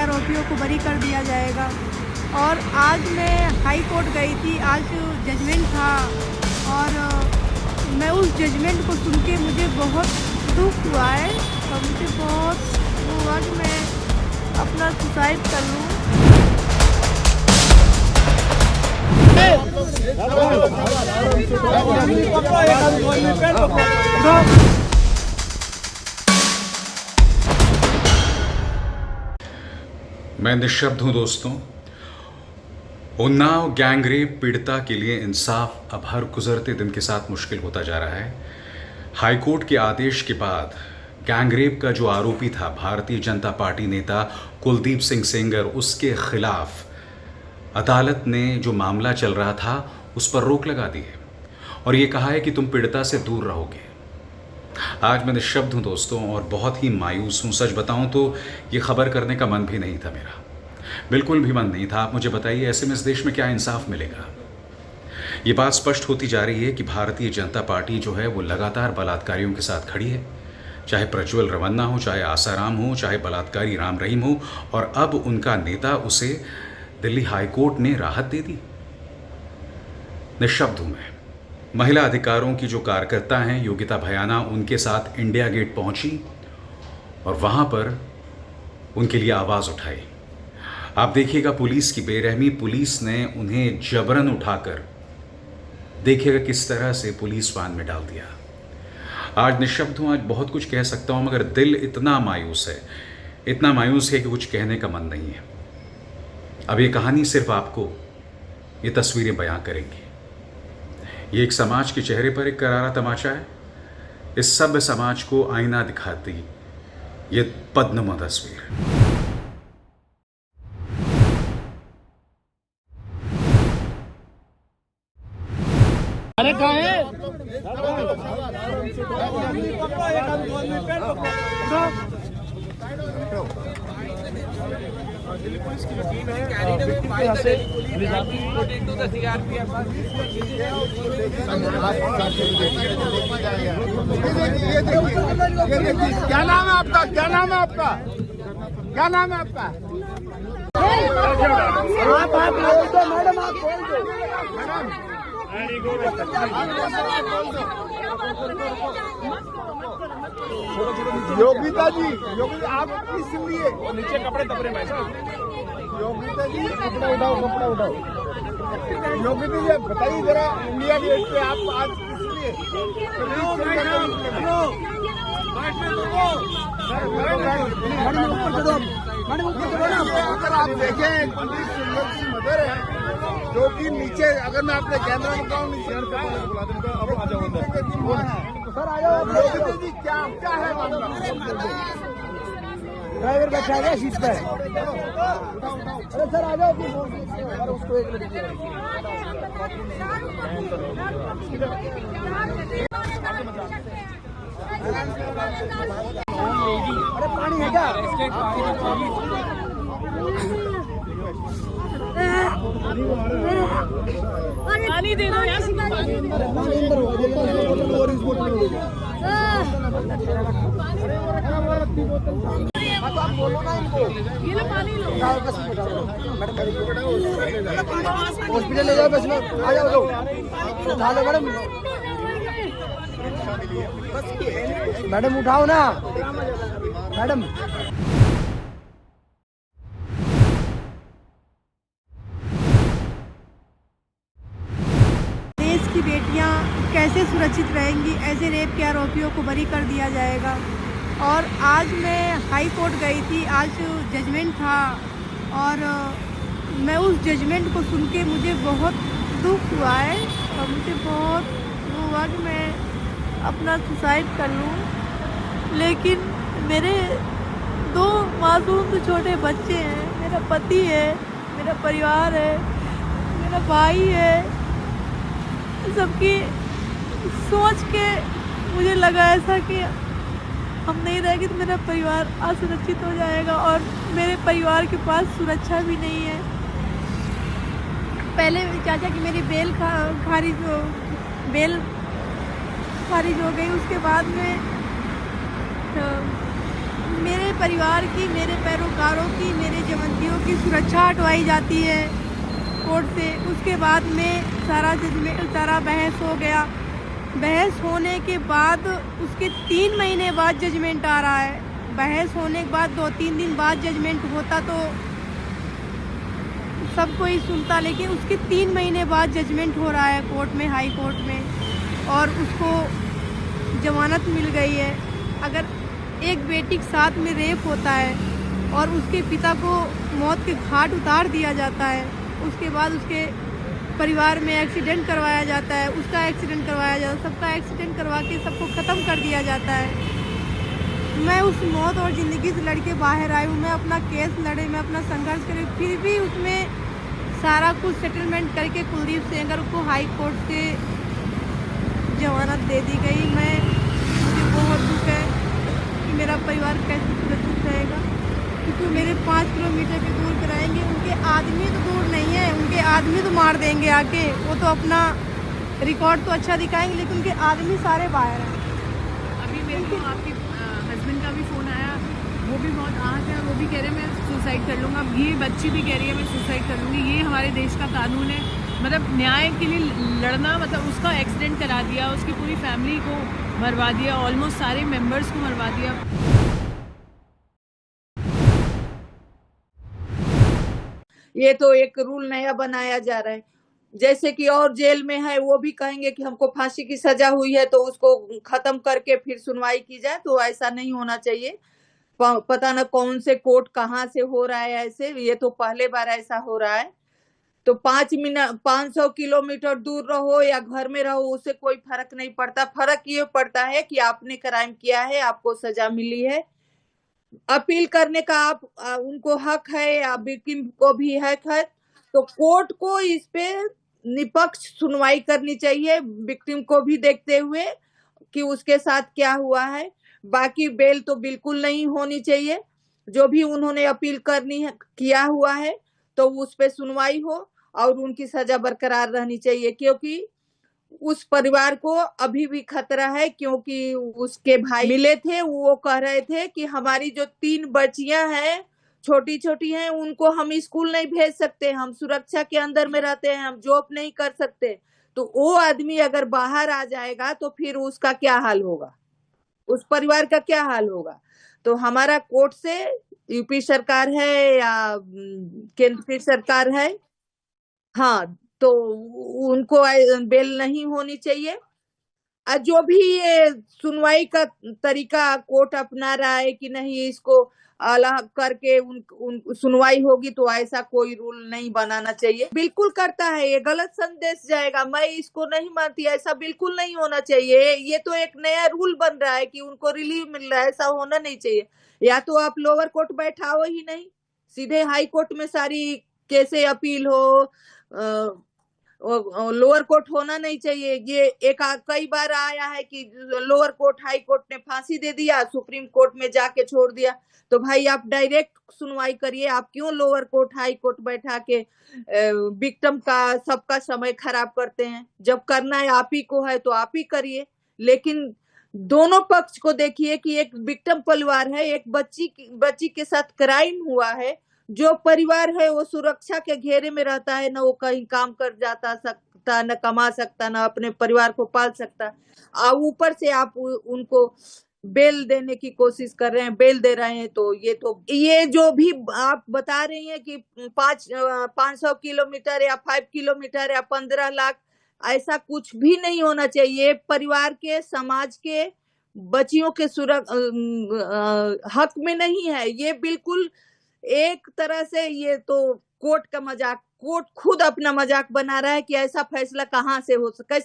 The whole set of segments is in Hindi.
आरोपियों को बरी कर दिया जाएगा। और आज मैं हाई कोर्ट गई थी, आज जजमेंट था और मैं उस जजमेंट को सुन के मुझे बहुत दुख हुआ है और मुझे बहुत हुआ कि मैं अपना सुसाइड कर लूँ। मैं निशब्द हूं दोस्तों। उन्नाव गैंगरेप पीड़िता के लिए इंसाफ अब हर गुजरते दिन के साथ मुश्किल होता जा रहा है। हाईकोर्ट के आदेश के बाद गैंगरेप का जो आरोपी था भारतीय जनता पार्टी नेता कुलदीप सिंह सेंगर, उसके खिलाफ अदालत ने जो मामला चल रहा था उस पर रोक लगा दी है और ये कहा है कि तुम पीड़िता से दूर रहोगे। आज मैं निशब्द हूं दोस्तों और बहुत ही मायूस हूं। सच बताऊं तो ये खबर करने का मन भी नहीं था मेरा, बिल्कुल भी मन नहीं था। आप मुझे बताइए ऐसे में इस देश में क्या इंसाफ मिलेगा? ये बात स्पष्ट होती जा रही है कि भारतीय जनता पार्टी जो है वो लगातार बलात्कारियों के साथ खड़ी है, चाहे प्रज्वल रवन्ना हो, चाहे आसाराम हो, चाहे बलात्कारी राम रहीम हो, और अब उनका नेता उसे दिल्ली हाईकोर्ट ने राहत दे दी। निशब्द हूं मैं। महिला अधिकारों की जो कार्यकर्ता हैं योगिता भयाना, उनके साथ इंडिया गेट पहुंची और वहां पर उनके लिए आवाज उठाई। आप देखिएगा पुलिस की बेरहमी, पुलिस ने उन्हें जबरन उठाकर देखिएगा किस तरह से पुलिस वाहन में डाल दिया। आज निशब्द हूं, आज बहुत कुछ कह सकता हूं मगर दिल इतना मायूस है, इतना मायूस है कि कुछ कहने का मन नहीं है। अब ये कहानी सिर्फ आपको ये तस्वीरें बयां करेंगी। ये एक समाज के चेहरे पर एक करारा तमाचा है। इस सभ्य समाज को आईना दिखाती ये पद्ममा तस्वीर। अरे कहाँ है? पुलिस की टीम है क्या नाम है आपका? क्या नाम है आपका? क्या नाम है आपका? आप बोल दो मैडम, आप बोल दो मैडम। योगिता जी, आप किस लिए नीचे कपड़े दब रहे हैं? योगिता जी कपड़ा उठाओ, कपड़ा उठाओ। योगिता जी बताइए जरा, इंडिया गेट पे आप आज किस लिए? अगर आप देखें कुलदीप सिंगर की मदर है जो कि नीचे, अगर मैं अपने कैमरा में कहूँ नीचे सर आ जाओ। योगिता जी क्या है मामला? ड्राइवर बैठा है सीट पर। अरे सर आ जाओ, उसको एक मिनट। अरे पानी है क्या? पानी दे दो यार। आप बोलो ना इनको, ये लो पानी लो। हॉस्पिटल ले जाओ बस में। आ जाओ लोग, उठा लो मैडम। मैडम उठाओ ना मैडम। देश की बेटियां कैसे सुरक्षित रहेंगी? ऐसे रेप के आरोपियों को बरी कर दिया जाएगा। और आज मैं हाई कोर्ट गई थी, आज जजमेंट था और मैं उस जजमेंट को सुन के मुझे बहुत दुख हुआ है और मुझे बहुत हुआ कि मैं अपना सुसाइड कर लूँ। लेकिन मेरे 2 मासूम छोटे बच्चे हैं, मेरा पति है, मेरा परिवार है, मेरा भाई है। सबकी सोच के मुझे लगा ऐसा कि हम नहीं रहेंगे तो मेरा परिवार असुरक्षित हो जाएगा और मेरे परिवार के पास सुरक्षा भी नहीं है। पहले चाचा की मेरी बेल खारिज हो गई, उसके बाद में मेरे परिवार की, मेरे पैरोकारों की, मेरे जमंतियों की सुरक्षा हटवाई जाती है कोर्ट से। उसके बाद में सारा बहस हो गया। बहस होने के बाद उसके 3 महीने बाद जजमेंट आ रहा है। बहस होने के बाद 2-3 दिन बाद जजमेंट होता तो सब कोई सुनता, लेकिन उसके 3 महीने बाद जजमेंट हो रहा है कोर्ट में, हाई कोर्ट में, और उसको जमानत मिल गई है। अगर एक बेटी के साथ में रेप होता है और उसके पिता को मौत के घाट उतार दिया जाता है, उसके बाद उसके परिवार में एक्सीडेंट करवाया जाता है, उसका एक्सीडेंट करवाया जाता है, सबका एक्सीडेंट करवा के सबको ख़त्म कर दिया जाता है। मैं उस मौत और ज़िंदगी से लड़के बाहर आई हूँ। मैं अपना केस लड़े, मैं अपना संघर्ष करे, फिर भी उसमें सारा कुछ सेटलमेंट करके कुलदीप सेंगर को हाई कोर्ट से जमानत दे दी गई। मुझे बहुत दुख है कि मेरा परिवार कैसे सुरक्षित रहेगा, क्योंकि मेरे 5 किलोमीटर के दूर कराएंगे। उनके आदमी तो दूर नहीं है, उनके आदमी तो मार देंगे आके। वो तो अपना रिकॉर्ड तो अच्छा दिखाएंगे, लेकिन उनके आदमी सारे बाहर हैं। अभी मेरे को आपके हस्बैंड का भी फ़ोन आया, वो भी बहुत आहत है, वो भी कह रहे हैं मैं सुसाइड कर लूँगा। ये बच्ची भी कह रही है मैं सुसाइड कर लूँगी। ये हमारे देश का कानून है, मतलब न्याय के लिए लड़ना, मतलब उसका एक्सीडेंट करा दिया, उसकी पूरी फैमिली को मरवा दिया, ऑलमोस्ट सारे मेंबर्स को मरवा दिया। ये तो एक रूल नया बनाया जा रहा है, जैसे कि और जेल में है वो भी कहेंगे कि हमको फांसी की सजा हुई है तो उसको खत्म करके फिर सुनवाई की जाए। तो ऐसा नहीं होना चाहिए। पता न कौन से कोर्ट कहाँ से हो रहा है ऐसे, ये तो पहले बार ऐसा हो रहा है। तो 500 किलोमीटर दूर रहो या घर में रहो, उससे कोई फर्क नहीं पड़ता। फर्क ये पड़ता है कि आपने क्राइम किया है, आपको सजा मिली है। अपील करने का उनको हक है या विक्टिम को भी हक है। तो कोर्ट को इस पे निष्पक्ष सुनवाई करनी चाहिए, विक्टिम को भी देखते हुए कि उसके साथ क्या हुआ है। बाकी बेल तो बिल्कुल नहीं होनी चाहिए। जो भी उन्होंने अपील करनी है, किया हुआ है, तो उस पे सुनवाई हो और उनकी सजा बरकरार रहनी चाहिए, क्योंकि उस परिवार को अभी भी खतरा है। क्योंकि उसके भाई मिले थे, वो कह रहे थे कि हमारी जो 3 बच्चियां हैं, छोटी छोटी हैं, उनको हम स्कूल नहीं भेज सकते, हम सुरक्षा के अंदर में रहते हैं, हम जॉब नहीं कर सकते। तो वो आदमी अगर बाहर आ जाएगा तो फिर उसका क्या हाल होगा, उस परिवार का क्या हाल होगा। तो हमारा कोर्ट से, यूपी सरकार है या केंद्र की सरकार है, हाँ, तो उनको बेल नहीं होनी चाहिए। जो भी ये सुनवाई का तरीका कोर्ट अपना रहा है कि नहीं इसको अलग करके उन सुनवाई होगी, तो ऐसा कोई रूल नहीं बनाना चाहिए। बिल्कुल करता है, ये गलत संदेश जाएगा। मैं इसको नहीं मानती, ऐसा बिल्कुल नहीं होना चाहिए। ये तो एक नया रूल बन रहा है कि उनको रिलीव मिल रहा है, ऐसा होना नहीं चाहिए। या तो आप लोअर कोर्ट बैठाओ ही नहीं, सीधे हाई कोर्ट में सारी कैसे अपील हो। लोअर कोर्ट होना नहीं चाहिए। ये कई बार आया है कि लोअर कोर्ट हाई कोर्ट ने फांसी दे दिया, सुप्रीम कोर्ट में जाके छोड़ दिया। तो भाई आप डायरेक्ट सुनवाई करिए। आप क्यों लोअर कोर्ट हाई कोर्ट बैठा के विक्टिम का सबका समय खराब करते हैं। जब करना है आप ही को है तो आप ही करिए, लेकिन दोनों पक्ष को देखिए कि एक विक्टिम परिवार है, एक बच्ची के साथ क्राइम हुआ है। जो परिवार है वो सुरक्षा के घेरे में रहता है, ना वो कहीं काम कर जाता सकता, न कमा सकता, न अपने परिवार को पाल सकता। और ऊपर से आप उनको बेल देने की कोशिश कर रहे हैं, बेल दे रहे हैं। तो ये जो भी आप बता रही हैं कि 500 किलोमीटर या 5 किलोमीटर या 15 लाख, ऐसा कुछ भी नहीं होना चाहिए। परिवार के, समाज के, बच्चियों के हक में नहीं है। ये बिल्कुल एक तरह से ये तो कोर्ट का मजाक, कोर्ट खुद अपना मजाक बना रहा है कि ऐसा फैसला कैसे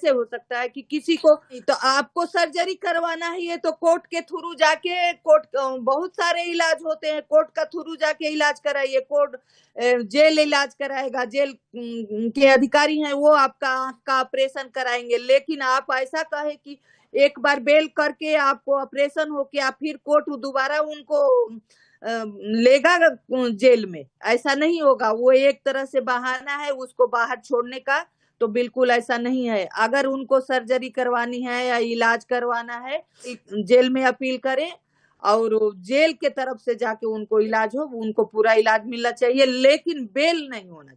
हो सकता है कि किसी को। तो आपको सर्जरी करवाना है, ये तो कोर्ट के थ्रू जाके, कोर्ट बहुत सारे इलाज होते हैं, कोर्ट का थ्रू जाके इलाज कराइए। कोर्ट जेल इलाज कराएगा, जेल के अधिकारी हैं वो आपका आंख का ऑपरेशन कराएंगे। लेकिन आप ऐसा कहे कि एक बार बेल करके आपको ऑपरेशन हो के आप फिर कोर्ट दोबारा उनको लेगा जेल में, ऐसा नहीं होगा। वो एक तरह से बहाना है उसको बाहर छोड़ने का। तो बिल्कुल ऐसा नहीं है। अगर उनको सर्जरी करवानी है या इलाज करवाना है, जेल में अपील करें और जेल के तरफ से जाके उनको इलाज हो, उनको पूरा इलाज मिलना चाहिए, लेकिन बेल नहीं होना चाहिए।